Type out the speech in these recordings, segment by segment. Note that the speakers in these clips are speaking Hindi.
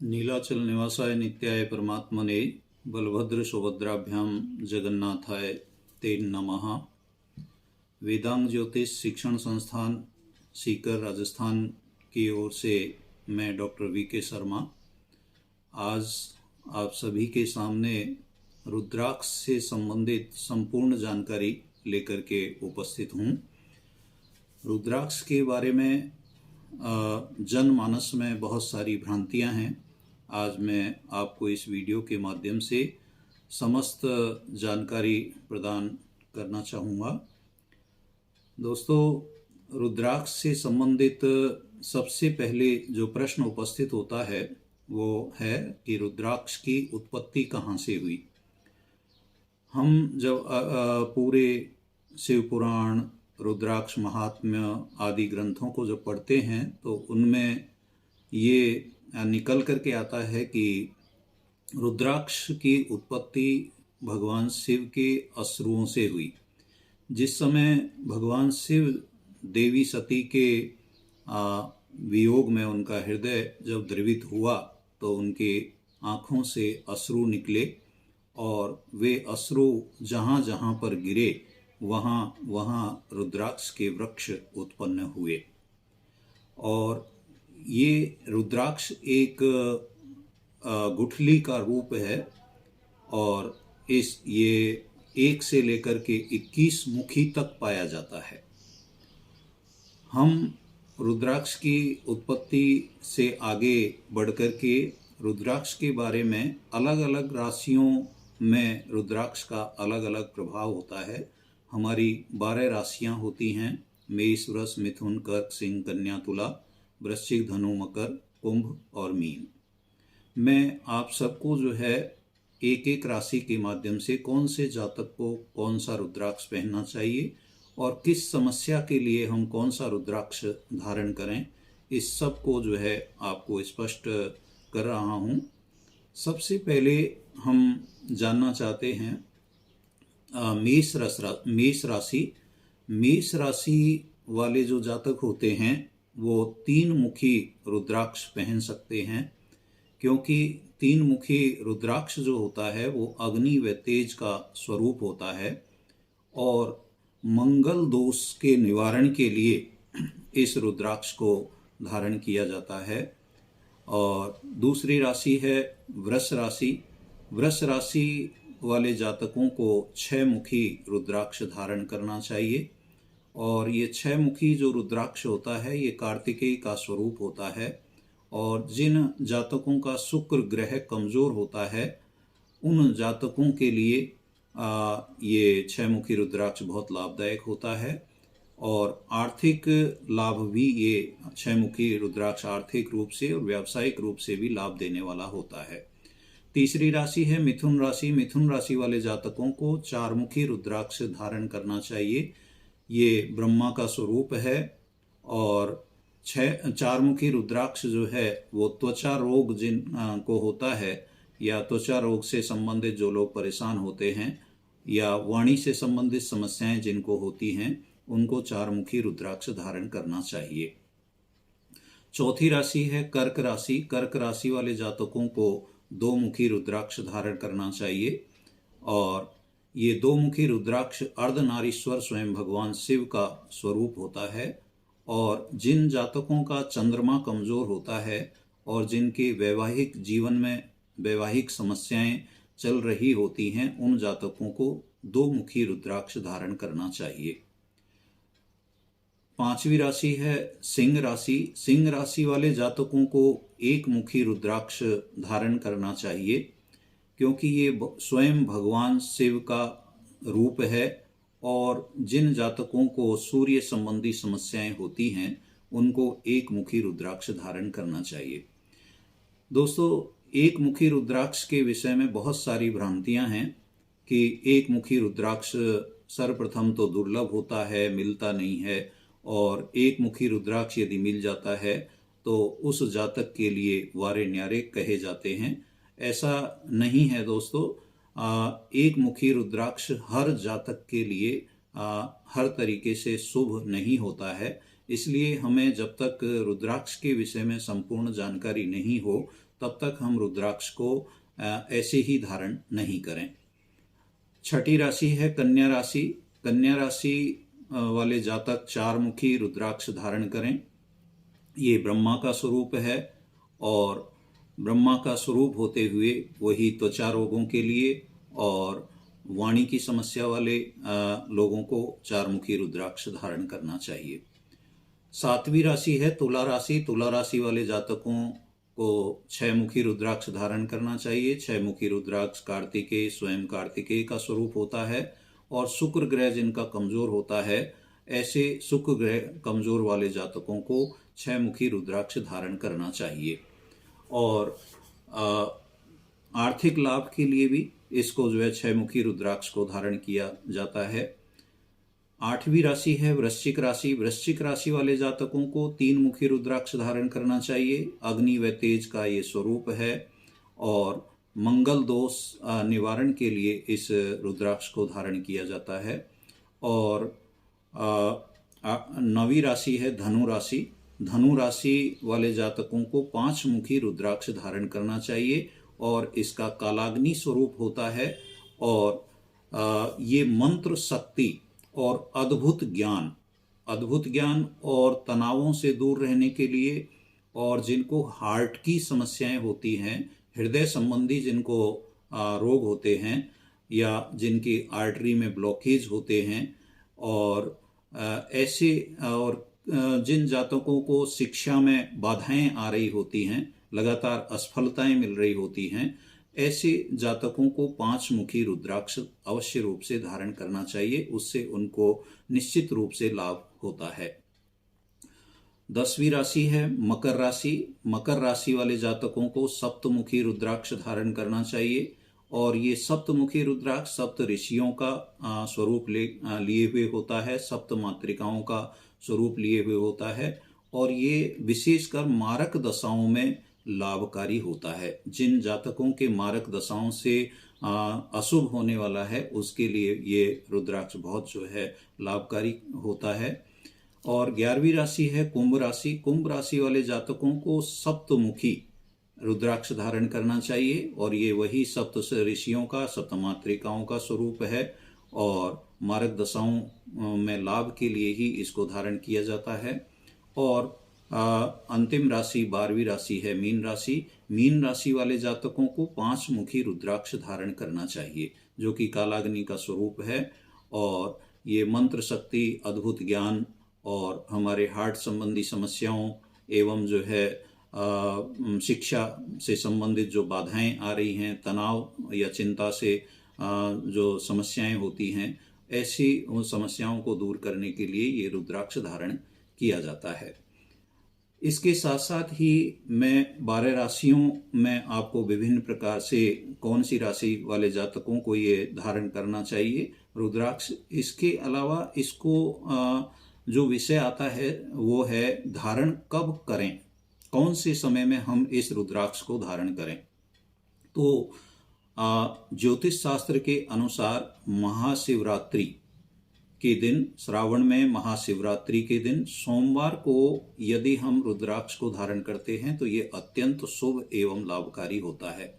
नीलाचल निवासाय नित्याय परमात्मने बलभद्र सुभद्राभ्याम जगन्नाथाय ते नमः। वेदांग ज्योतिष शिक्षण संस्थान सीकर राजस्थान की ओर से मैं डॉक्टर वी.के. शर्मा आज आप सभी के सामने रुद्राक्ष से संबंधित संपूर्ण जानकारी लेकर के उपस्थित हूँ। रुद्राक्ष के बारे में जनमानस में बहुत सारी भ्रांतियाँ हैं। आज मैं आपको इस वीडियो के माध्यम से समस्त जानकारी प्रदान करना चाहूँगा। दोस्तों, रुद्राक्ष से संबंधित सबसे पहले जो प्रश्न उपस्थित होता है वो है कि रुद्राक्ष की उत्पत्ति कहाँ से हुई। हम जब पूरे शिव पुराण, रुद्राक्ष महात्म्य आदि ग्रंथों को जब पढ़ते हैं तो उनमें ये निकल करके आता है कि रुद्राक्ष की उत्पत्ति भगवान शिव के अश्रुओं से हुई। जिस समय भगवान शिव देवी सती के वियोग में उनका हृदय जब द्रवित हुआ तो उनके आँखों से अश्रु निकले और वे अश्रु जहाँ जहाँ पर गिरे वहाँ वहाँ रुद्राक्ष के वृक्ष उत्पन्न हुए। और ये रुद्राक्ष एक गुठली का रूप है और ये 1 से लेकर के 21 मुखी तक पाया जाता है। हम रुद्राक्ष की उत्पत्ति से आगे बढ़कर के रुद्राक्ष के बारे में अलग अलग राशियों में रुद्राक्ष का अलग अलग प्रभाव होता है। हमारी 12 राशियां होती हैं, मेष, वृष, मिथुन, कर्क, सिंह, कन्या, तुला, वृश्चिक, धनु, मकर, कुंभ और मीन। मैं आप सबको जो है एक एक राशि के माध्यम से कौन से जातक को कौन सा रुद्राक्ष पहनना चाहिए और किस समस्या के लिए हम कौन सा रुद्राक्ष धारण करें, इस सब को जो है आपको स्पष्ट कर रहा हूँ। सबसे पहले हम जानना चाहते हैं मेष राशि वाले जो जातक होते हैं वो 3 मुखी रुद्राक्ष पहन सकते हैं, क्योंकि 3 मुखी रुद्राक्ष जो होता है वो अग्नि व तेज का स्वरूप होता है और मंगल दोष के निवारण के लिए इस रुद्राक्ष को धारण किया जाता है। और दूसरी राशि है वृष राशि। वृष राशि वाले जातकों को 6 मुखी रुद्राक्ष धारण करना चाहिए और ये 6 मुखी जो रुद्राक्ष होता है ये कार्तिकेय का स्वरूप होता है। और जिन जातकों का शुक्र ग्रह कमजोर होता है उन जातकों के लिए ये 6 मुखी रुद्राक्ष बहुत लाभदायक होता है और आर्थिक लाभ भी ये 6 मुखी रुद्राक्ष आर्थिक रूप से और व्यावसायिक रूप से भी लाभ देने वाला होता है। तीसरी राशि है मिथुन राशि। मिथुन राशि वाले जातकों को 4 मुखी रुद्राक्ष धारण करना चाहिए। ये ब्रह्मा का स्वरूप है और 4 मुखी रुद्राक्ष जो है वो त्वचा रोग जिन को होता है या त्वचा रोग से संबंधित जो लोग परेशान होते हैं या वाणी से संबंधित समस्याएं जिनको होती हैं उनको 4 मुखी रुद्राक्ष धारण करना चाहिए। चौथी राशि है कर्क राशि। कर्क राशि वाले जातकों को 2 मुखी रुद्राक्ष धारण करना चाहिए और ये 2 मुखी रुद्राक्ष अर्धनारीश्वर स्वयं भगवान शिव का स्वरूप होता है। और जिन जातकों का चंद्रमा कमजोर होता है और जिनके वैवाहिक जीवन में वैवाहिक समस्याएं चल रही होती हैं उन जातकों को 2 मुखी रुद्राक्ष धारण करना चाहिए। 5वीं राशि है सिंह राशि। सिंह राशि वाले जातकों को 1 मुखी रुद्राक्ष धारण करना चाहिए, क्योंकि ये स्वयं भगवान शिव का रूप है और जिन जातकों को सूर्य संबंधी समस्याएं होती हैं उनको 1 मुखी रुद्राक्ष धारण करना चाहिए। दोस्तों, 1 मुखी रुद्राक्ष के विषय में बहुत सारी भ्रांतियां हैं कि 1 मुखी रुद्राक्ष सर्वप्रथम तो दुर्लभ होता है, मिलता नहीं है और 1 मुखी रुद्राक्ष यदि मिल जाता है तो उस जातक के लिए वारे न्यारे कहे जाते हैं। ऐसा नहीं है दोस्तों। 1 मुखी रुद्राक्ष हर जातक के लिए हर तरीके से शुभ नहीं होता है। इसलिए हमें जब तक रुद्राक्ष के विषय में संपूर्ण जानकारी नहीं हो तब तक हम रुद्राक्ष को ऐसे ही धारण नहीं करें। छठी राशि है कन्या राशि। कन्या राशि वाले जातक 4 मुखी रुद्राक्ष धारण करें। ये ब्रह्मा का स्वरूप है और ब्रह्मा का स्वरूप होते हुए वही त्वचा रोगों के लिए और वाणी की समस्या वाले लोगों को 4 मुखी रुद्राक्ष धारण करना चाहिए। 7वीं राशि है तुला राशि। तुला राशि वाले जातकों को 6 मुखी रुद्राक्ष धारण करना चाहिए। 6 मुखी रुद्राक्ष कार्तिकेय, स्वयं कार्तिकेय का स्वरूप होता है और शुक्र ग्रह जिनका कमजोर होता है, ऐसे शुक्र ग्रह कमजोर वाले जातकों को 6 मुखी रुद्राक्ष धारण करना चाहिए। और आर्थिक लाभ के लिए भी इसको 6 मुखी रुद्राक्ष को धारण किया जाता है। 8वीं राशि है वृश्चिक राशि। वृश्चिक राशि वाले जातकों को 3 मुखी रुद्राक्ष धारण करना चाहिए। अग्नि व तेज का ये स्वरूप है और मंगल दोष निवारण के लिए इस रुद्राक्ष को धारण किया जाता है। और 9वीं राशि है धनु राशि। धनु राशि वाले जातकों को 5 मुखी रुद्राक्ष धारण करना चाहिए और इसका कालाग्नि स्वरूप होता है और ये मंत्र शक्ति और अद्भुत ज्ञान और तनावों से दूर रहने के लिए, और जिनको हार्ट की समस्याएं होती हैं, हृदय संबंधी जिनको रोग होते हैं या जिनकी आर्टरी में ब्लॉकेज होते हैं, और ऐसे और जिन जातकों को शिक्षा में बाधाएं आ रही होती हैं, लगातार असफलताएं मिल रही होती हैं, ऐसे जातकों को 5 मुखी रुद्राक्ष अवश्य रूप से धारण करना चाहिए। उससे उनको निश्चित रूप से लाभ होता है। 10वीं राशि है मकर राशि। मकर राशि वाले जातकों को सप्तमुखी रुद्राक्ष धारण करना चाहिए और ये सप्तमुखी रुद्राक्ष सप्त ऋषियों का स्वरूप लिए हुए होता है, सप्त मातृकाओं का स्वरूप लिए हुए होता है और ये विशेषकर मारक दशाओं में लाभकारी होता है। जिन जातकों के मारक दशाओं से अशुभ होने वाला है उसके लिए ये रुद्राक्ष बहुत लाभकारी होता है। और 11वीं राशि है कुंभ राशि। कुंभ राशि वाले जातकों को सप्तमुखी रुद्राक्ष धारण करना चाहिए और ये वही सप्त ऋषियों का, सप्त मातृकाओं का स्वरूप है और मारक दशाओं में लाभ के लिए ही इसको धारण किया जाता है। और अंतिम राशि 12वीं राशि है मीन राशि। मीन राशि वाले जातकों को 5 मुखी रुद्राक्ष धारण करना चाहिए जो कि कालाग्नि का स्वरूप है और ये मंत्र शक्ति, अद्भुत ज्ञान और हमारे हार्ट संबंधी समस्याओं एवं शिक्षा से संबंधित जो बाधाएं आ रही हैं, तनाव या चिंता से जो समस्याएं होती हैं, ऐसी उन समस्याओं को दूर करने के लिए ये रुद्राक्ष धारण किया जाता है। इसके साथ साथ ही मैं 12 राशियों में आपको विभिन्न प्रकार से कौन सी राशि वाले जातकों को ये धारण करना चाहिए रुद्राक्ष, इसके अलावा इसको जो विषय आता है वो है धारण कब करें, कौन से समय में हम इस रुद्राक्ष को धारण करें। तो ज्योतिष शास्त्र के अनुसार महाशिवरात्रि के दिन, श्रावण में महाशिवरात्रि के दिन सोमवार को यदि हम रुद्राक्ष को धारण करते हैं तो ये अत्यंत शुभ एवं लाभकारी होता है।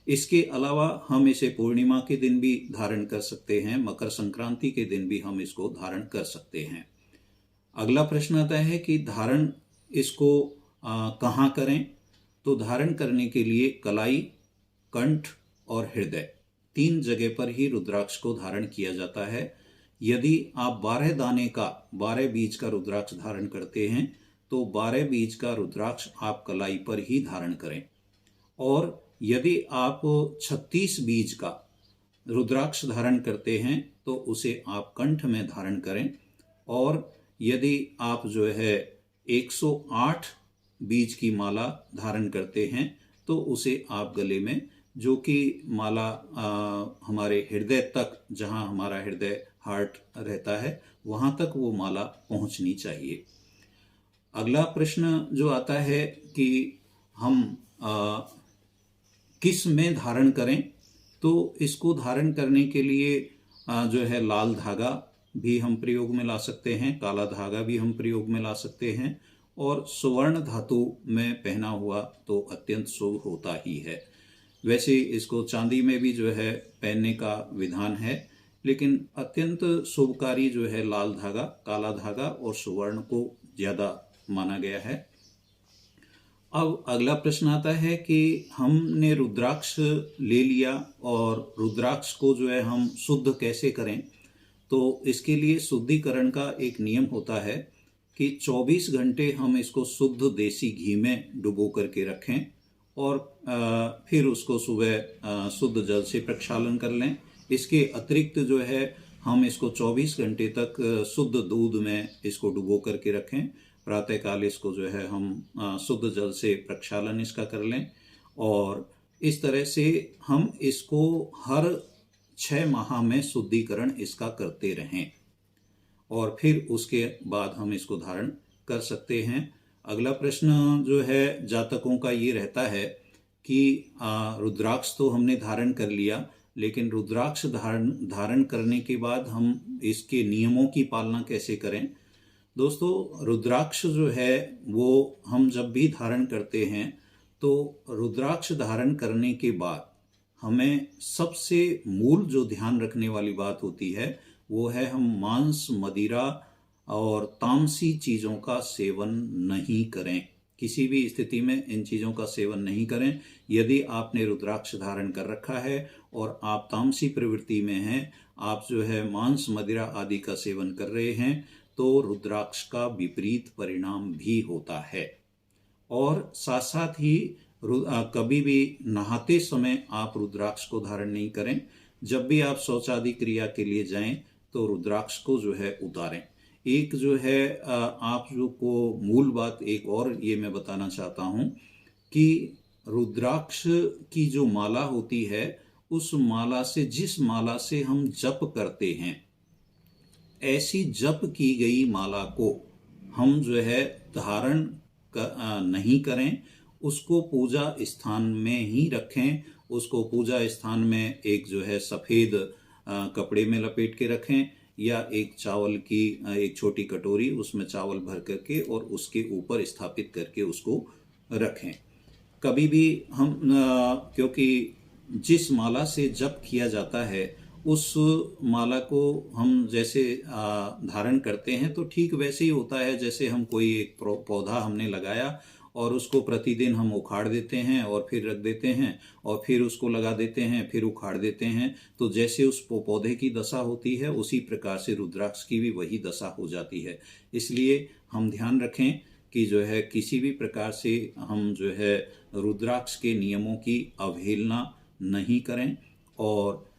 इसके अलावा हम इसे पूर्णिमा के दिन भी धारण कर सकते हैं, मकर संक्रांति के दिन भी हम इसको धारण कर सकते हैं। अगला प्रश्न आता है कि धारण इसको कहाँ करें। तो धारण करने के लिए कलाई, कंठ और हृदय 3 जगह पर ही रुद्राक्ष को धारण किया जाता है। यदि आप 12 दाने का 12 बीज का रुद्राक्ष धारण करते हैं तो 12 बीज का रुद्राक्ष आप कलाई पर ही धारण करें और यदि आप 36 बीज का रुद्राक्ष धारण करते हैं तो उसे आप कंठ में धारण करें और यदि आप 108 बीज की माला धारण करते हैं तो उसे आप गले में, जो कि माला हमारे हृदय तक, जहां हमारा हृदय हार्ट रहता है वहां तक वो माला पहुंचनी चाहिए। अगला प्रश्न जो आता है कि हम किस में धारण करें, तो इसको धारण करने के लिए लाल धागा भी हम प्रयोग में ला सकते हैं, काला धागा भी हम प्रयोग में ला सकते हैं, और सुवर्ण धातु में पहना हुआ तो अत्यंत शुभ होता ही है। वैसे इसको चांदी में भी जो है पहनने का विधान है, लेकिन अत्यंत शुभकारी जो है लाल धागा, काला धागा और सुवर्ण को ज़्यादा माना गया है। अब अगला प्रश्न आता है कि हमने रुद्राक्ष ले लिया और रुद्राक्ष को जो है हम शुद्ध कैसे करें। तो इसके लिए शुद्धिकरण का एक नियम होता है कि 24 घंटे हम इसको शुद्ध देसी घी में डुबो करके रखें और फिर उसको सुबह शुद्ध जल से प्रक्षालन कर लें। इसके अतिरिक्त जो है हम इसको 24 घंटे तक शुद्ध दूध में इसको डुबो करके रखें। प्रातःकाल इसको जो है हम शुद्ध जल से प्रक्षालन इसका कर लें, और इस तरह से हम इसको हर 6 माह में शुद्धिकरण इसका करते रहें और फिर उसके बाद हम इसको धारण कर सकते हैं। अगला प्रश्न जो है जातकों का ये रहता है कि रुद्राक्ष तो हमने धारण कर लिया, लेकिन रुद्राक्ष धारण करने के बाद हम इसके नियमों की पालना कैसे करें। दोस्तों, रुद्राक्ष जो है वो हम जब भी धारण करते हैं तो रुद्राक्ष धारण करने के बाद हमें सबसे मूल जो ध्यान रखने वाली बात होती है वो है हम मांस, मदिरा और तामसी चीज़ों का सेवन नहीं करें। किसी भी स्थिति में इन चीज़ों का सेवन नहीं करें। यदि आपने रुद्राक्ष धारण कर रखा है और आप तामसी प्रवृत्ति में हैं, आप जो है मांस, मदिरा आदि का सेवन कर रहे हैं, तो रुद्राक्ष का विपरीत परिणाम भी होता है। और साथ साथ ही कभी भी नहाते समय आप रुद्राक्ष को धारण नहीं करें। जब भी आप शौचादि क्रिया के लिए जाएं तो रुद्राक्ष को जो है उतारें। एक जो है आप जो को मूल बात एक और ये मैं बताना चाहता हूँ कि रुद्राक्ष की जो माला होती है, उस माला से, जिस माला से हम जप करते हैं, ऐसी जप की गई माला को हम जो है धारण नहीं करें। उसको पूजा स्थान में ही रखें। उसको पूजा स्थान में एक जो है सफ़ेद कपड़े में लपेट के रखें, या एक चावल की एक छोटी कटोरी, उसमें चावल भर करके और उसके ऊपर स्थापित करके उसको रखें। कभी भी हम क्योंकि जिस माला से जप किया जाता है उस माला को हम जैसे धारण करते हैं तो ठीक वैसे ही होता है जैसे हम कोई एक पौधा हमने लगाया और उसको प्रतिदिन हम उखाड़ देते हैं और फिर रख देते हैं और फिर उसको लगा देते हैं, फिर उखाड़ देते हैं। तो जैसे उस पौधे की दशा होती है उसी प्रकार से रुद्राक्ष की भी वही दशा हो जाती है। इसलिए हम ध्यान रखें कि जो है किसी भी प्रकार से हम जो है रुद्राक्ष के नियमों की अवहेलना नहीं करें। और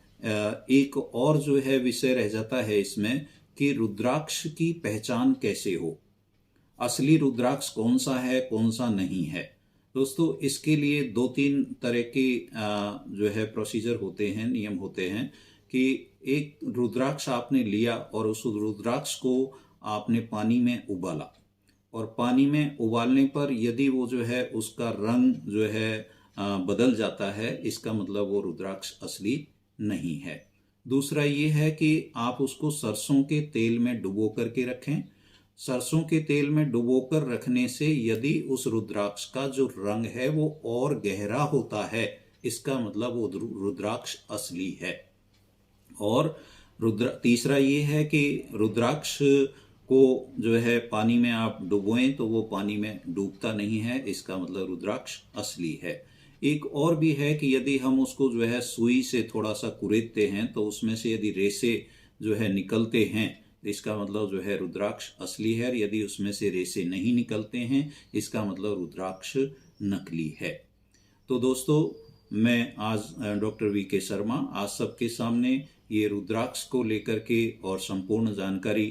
एक और जो है विषय रह जाता है इसमें कि रुद्राक्ष की पहचान कैसे हो, असली रुद्राक्ष कौन सा है, कौन सा नहीं है। दोस्तों, इसके लिए 2-3 तरह के जो है प्रोसीजर होते हैं, नियम होते हैं कि एक रुद्राक्ष आपने लिया और उस रुद्राक्ष को आपने पानी में उबाला, और पानी में उबालने पर यदि वो जो है उसका रंग जो है बदल जाता है, इसका मतलब वो रुद्राक्ष असली नहीं है। दूसरा ये है कि आप उसको सरसों के तेल में डुबो करके रखें। सरसों के तेल में डुबोकर रखने से यदि उस रुद्राक्ष का जो रंग है वो और गहरा होता है, इसका मतलब वो रुद्राक्ष असली है। और तीसरा ये है कि रुद्राक्ष को जो है पानी में आप डुबोएं तो वो पानी में डूबता नहीं है, इसका मतलब रुद्राक्ष असली है। एक और भी है कि यदि हम उसको जो है सुई से थोड़ा सा कुरेदते हैं तो उसमें से यदि रेसे जो है निकलते हैं, इसका मतलब जो है रुद्राक्ष असली है। यदि उसमें से रेसे नहीं निकलते हैं, इसका मतलब रुद्राक्ष नकली है। तो दोस्तों, मैं आज डॉक्टर वी.के. शर्मा आज सबके सामने ये रुद्राक्ष को लेकर के और संपूर्ण जानकारी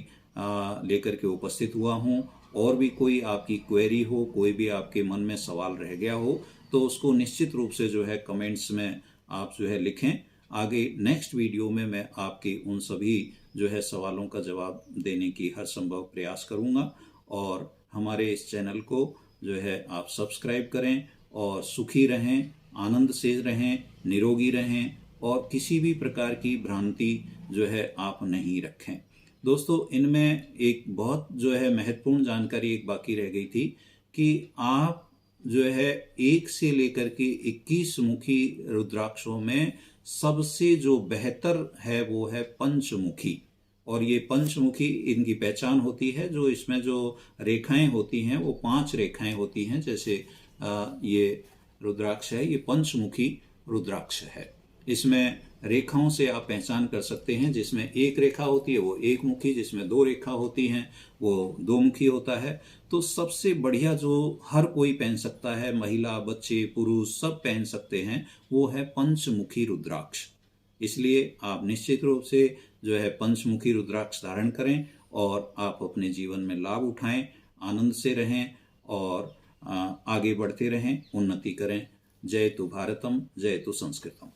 लेकर के उपस्थित हुआ हूँ। और भी कोई आपकी क्वेरी हो, कोई भी आपके मन में सवाल रह गया हो, तो उसको निश्चित रूप से जो है कमेंट्स में आप जो है लिखें। आगे नेक्स्ट वीडियो में मैं आपके उन सभी जो है सवालों का जवाब देने की हर संभव प्रयास करूंगा। और हमारे इस चैनल को जो है आप सब्सक्राइब करें और सुखी रहें, आनंद से रहें, निरोगी रहें और किसी भी प्रकार की भ्रांति जो है आप नहीं रखें। दोस्तों, इनमें एक बहुत जो है महत्वपूर्ण जानकारी एक बाकी रह गई थी कि आप जो है 1 से लेकर के 21 मुखी रुद्राक्षों में सबसे जो बेहतर है वो है पंचमुखी। और ये पंचमुखी इनकी पहचान होती है, जो इसमें जो रेखाएं होती हैं वो 5 रेखाएं होती हैं। जैसे ये रुद्राक्ष है, ये पंचमुखी रुद्राक्ष है। इसमें रेखाओं से आप पहचान कर सकते हैं। जिसमें एक रेखा होती है वो एक मुखी, जिसमें 2 रेखा होती हैं वो 2 मुखी होता है। तो सबसे बढ़िया जो हर कोई पहन सकता है, महिला, बच्चे, पुरुष सब पहन सकते हैं, वो है पंचमुखी रुद्राक्ष। इसलिए आप निश्चित रूप से जो है पंचमुखी रुद्राक्ष धारण करें और आप अपने जीवन में लाभ उठाएं, आनंद से रहें और आगे बढ़ते रहें, उन्नति करें। जय तु भारतम, जय तु संस्कृतम।